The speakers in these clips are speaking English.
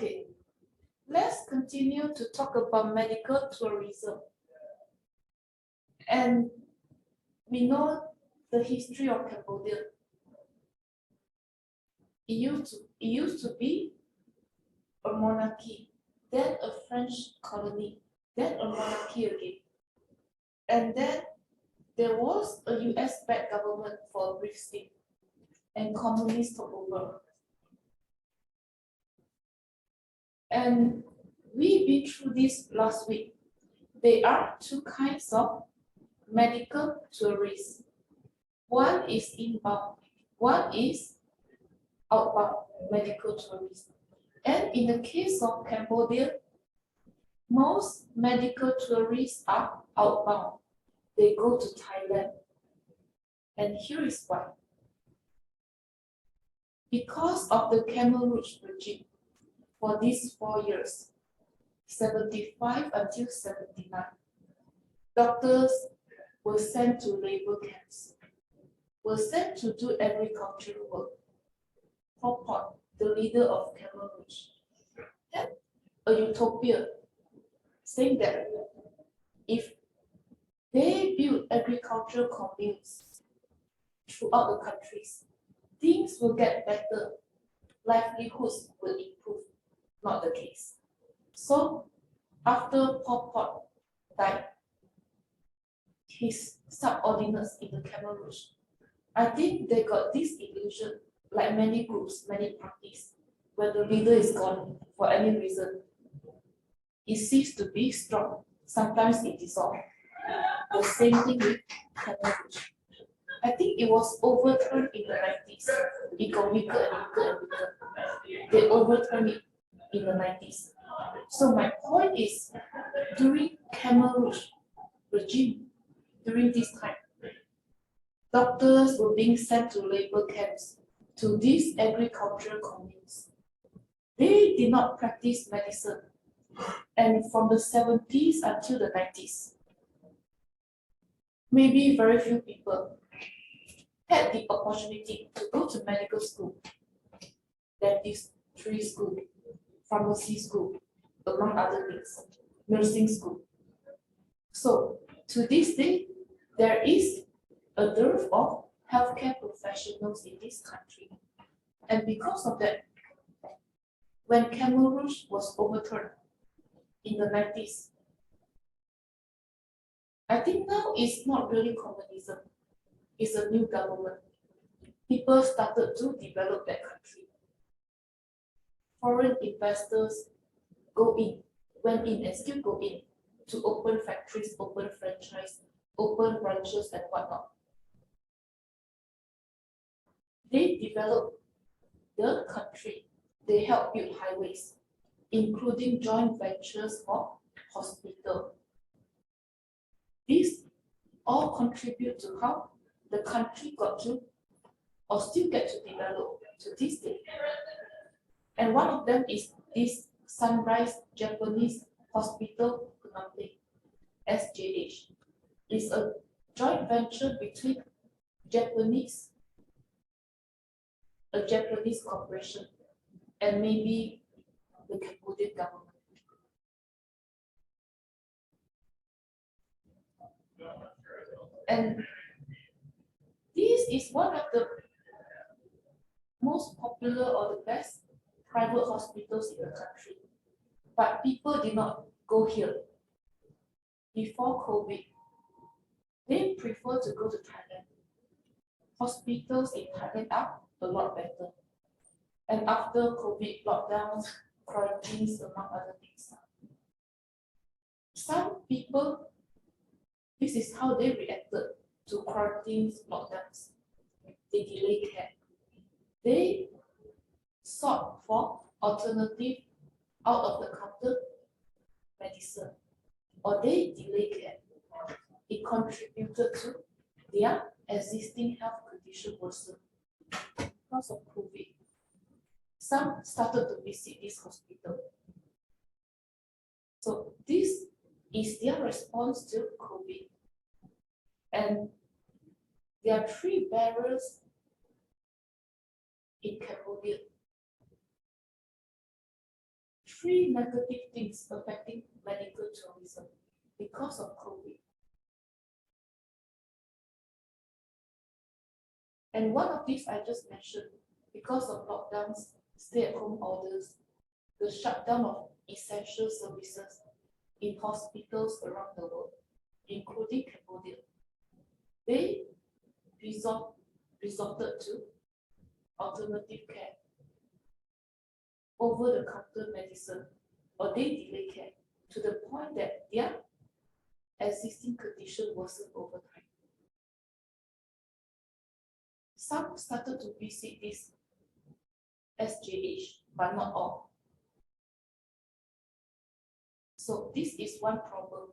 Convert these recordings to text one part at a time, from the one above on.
Okay, let's continue to talk about medical tourism. And we know the history of Cambodia. It used to be a monarchy, then a French colony, then a monarchy again. And then there was a US-backed government for a brief stint, and communists took over. And we've been through this last week. There are two kinds of medical tourists. One is inbound, one is outbound medical tourists. And in the case of Cambodia, most medical tourists are outbound. They go to Thailand. And here is why. Because of the Khmer Rouge regime for these 4 years, 75 until 79, doctors were sent to labor camps, were sent to do agricultural work. Pol Pot, the leader of Khmer Rouge, had a utopia saying that if they build agricultural communes throughout the countries, things will get better, livelihoods will improve. Not the case. So after Pol Pot died, his subordinates in the Khmer Rouge, I think they got this illusion, like many groups, many parties, when the leader is gone for any reason, it ceases to be strong. Sometimes it dissolves. The same thing with Khmer Rouge. I think it was overturned in the 90s. It got weaker and weaker and weaker. They overturned it in the 90s. So my point is, during Khmer Rouge regime, during this time, doctors were being sent to labor camps, to these agricultural communes. They did not practice medicine. And from the 70s until the 90s, maybe very few people had the opportunity to go to medical school, dentistry school, pharmacy school, among other things, nursing school. So to this day, there is a dearth of healthcare professionals in this country. And because of that, when Khmer Rouge was overturned in the 90s, I think now it's not really communism. It's a new government. People started to develop that country. Foreign investors went in and still go in to open factories, open franchise, open branches and whatnot. They developed the country. They helped build highways, including joint ventures for hospital. These all contribute to how the country got to, or still get to develop to this day. And one of them is this Sunrise Japanese Hospital Phnom Penh, SJH. It's a joint venture between a Japanese corporation, and maybe the Cambodian government. And this is one of the most popular or the best private hospitals in the country. But people did not go here. Before COVID, they prefer to go to Thailand. Hospitals in Thailand are a lot better. And after COVID lockdowns, quarantines, among other things, some people, this is how they reacted to quarantines, lockdowns. They delayed care. They sought for alternative out of the counter medicine, or they delayed care. It contributed to their existing health condition worsen because of COVID. Some started to visit this hospital. So this is their response to COVID. And there are 3 barriers in Cambodia. three negative things affecting medical tourism because of COVID. And one of these I just mentioned, because of lockdowns, stay-at-home orders, the shutdown of essential services in hospitals around the world, including Cambodia. They resorted to alternative care, over-the-counter medicine, or they delay care to the point that their existing condition worsened over time. Some started to visit this SJH, but not all. So this is one problem.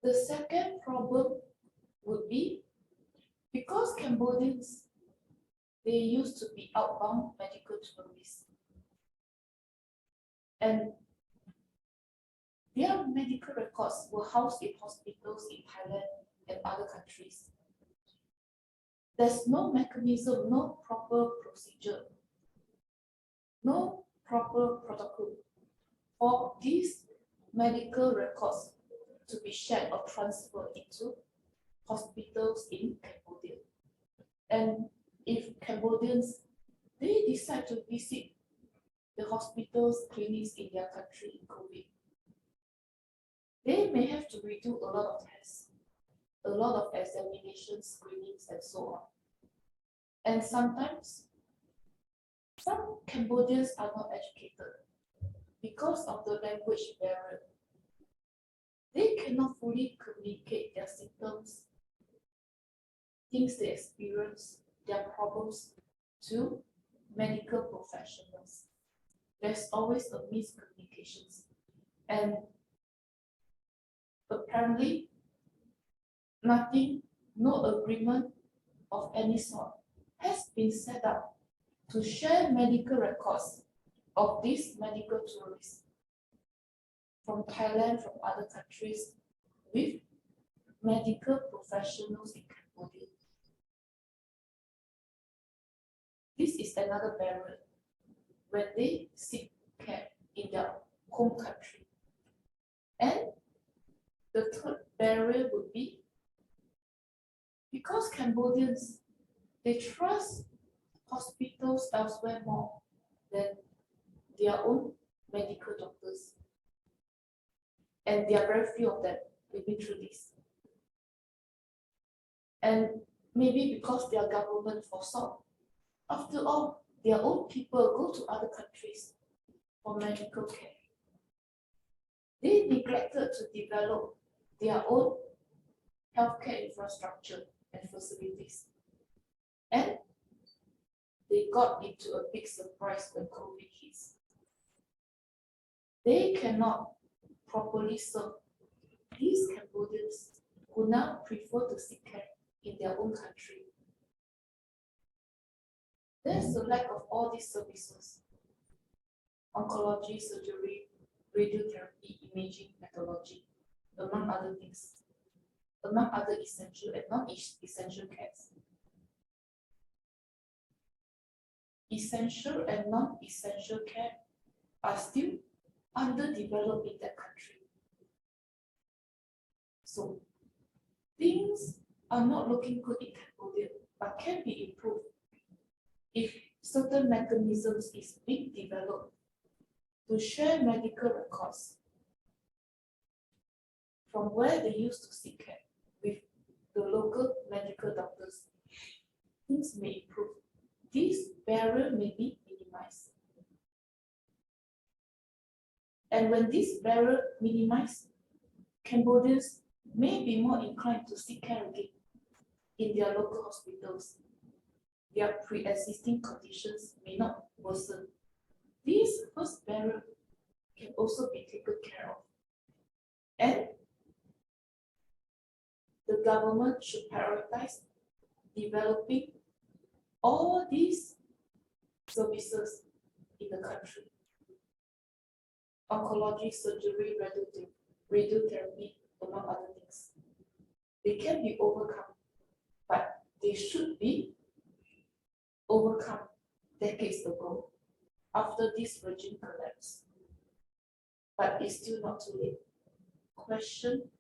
The second problem would be because Cambodians, they used to be outbound medical tourists. And their medical records were housed in hospitals in Thailand and other countries. There's no mechanism, no proper procedure, no proper protocol for these medical records to be shared or transferred into hospitals in Cambodia. And if Cambodians, they decide to visit the hospitals, clinics in their country in COVID, they may have to redo a lot of tests, a lot of examinations, screenings, and so on. And sometimes, some Cambodians are not educated because of the language barrier. They cannot fully communicate their symptoms, things they experience, their problems to medical professionals. There's always a miscommunication. And apparently, no agreement of any sort has been set up to share medical records of these medical tourists from Thailand, from other countries, with medical professionals in Cambodia. This is another barrier when they seek care in their home country. And the third barrier would be because Cambodians, they trust hospitals elsewhere more than their own medical doctors. And there are very few of them living through this. And maybe because their government foresaw, after all, their own people go to other countries for medical care. They neglected to develop their own healthcare infrastructure and facilities. And they got into a big surprise when COVID hits. They cannot properly serve these Cambodians who now prefer to seek care in their own country. There's a lack of all these services: oncology, surgery, radiotherapy, imaging, pathology, among other things, among other essential and non-essential cares. Essential and non-essential care are still underdeveloped in that country. So things are not looking good in Cambodia, but can be improved if certain mechanisms is being developed to share medical records from where they used to seek care with the local medical doctors. Things may improve. This barrier may be minimized. And when this barrier minimized, Cambodians may be more inclined to seek care again in their local hospitals. Their pre-existing conditions may not worsen. This first barrier can also be taken care of. And the government should prioritize developing all these services in the country. Oncology, surgery, radiotherapy, among other things. They can be overcome, but they should be overcome decades ago. after this regime collapse. But it's still not too late. Question